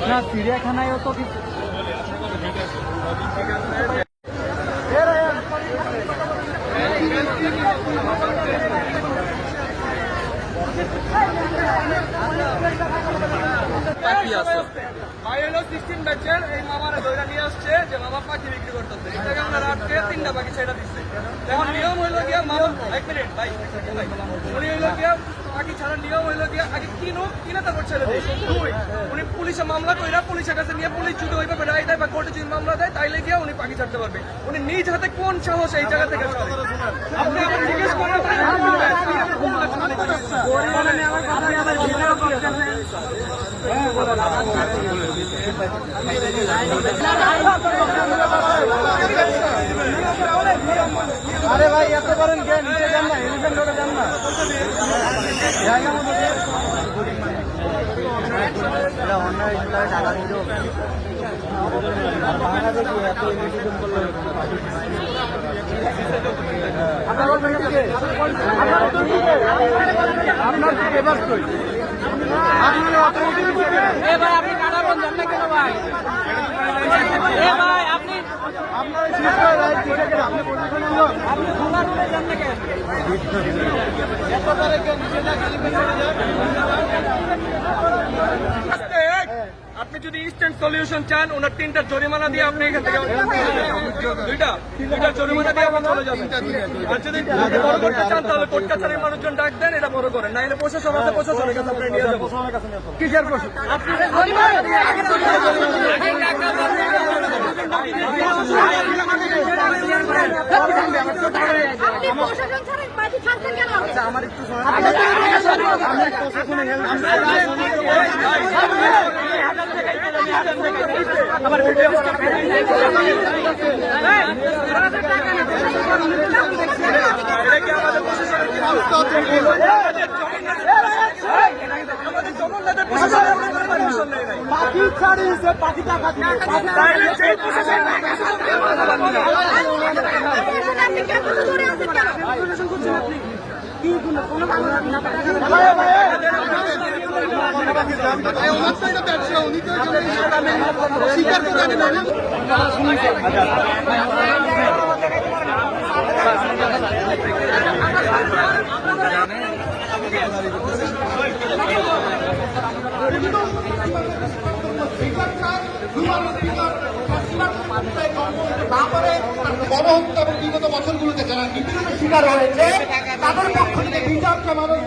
না চিড়িয়াখানায়ও তো কিছু এই মামারা দইরা নিয়ে আসছে যে মামা পাখি বিক্রি করতেছে এটাকে আমরা রাতকে 3টা পাখি ছেড়ে দিচ্ছে। এখন নিয়ম হইলো গিয়া মামা 1 মিনিট ভাই উনি হইলো গিয়া পাখি ছাড়ার নিয়ম হইলো গিয়া আগে কিনে তারপর ছেড়ে দেয়। উনি পুলিশে মামলা কইরা পুলিশের কাছে নিয়ে পুলিশ যদি ওইভাবে রায় দেয় বা কোর্টে যদি মামলা দেয় তাইলে গিয়া উনি পাখি ছাড়তে পারবে। উনি নিজ হাতে কোন সাহস এই জায়গা থেকে আপনি আবার জিজ্ঞেস করেন আরে ভাই এত করেন কে নিচে যান না এলিফ্যান্ট রোডে যান না জায়গা মতো এটা অন্যায় টাকা দিল বাংলাদেশে এত ইনভেস্টিগেশন করলো আপনার এবার কই আপনার আপনি কাটাবন জান না কেন ভাই ভাই আপনি আপনার আপনি পজিশনে আপনি খোলা রুমে যান না কেন এত করে কেন নিচে না খালি আপনি যদি ইনস্ট্যান্ট সলিউশন চান ওনার 3টা জরিমানা দিয়ে আপনি এখান থেকে দুইটা জরিমানা দিয়ে আপনি চলে যাবেন। আর যদি বড় করতে চান তাহলে কোর্ট কাছারির মানুষজন ডাক দেন এটা বড় করেন না এলে প্রশাসন আছে প্রশাসনের কাছে আপনি নিয়ে যাবেন। কিসের প্রশাসন আপনি আমার একটু আমার ভিডিও পাখি ছাড়িয়েছে পাখি টাকা তারপরে গণহত্যা এবং বিগত বছরগুলোতে যারা নিপীড়নের শিকার হয়েছে তাদের পক্ষ থেকে বিচারটা মানুষ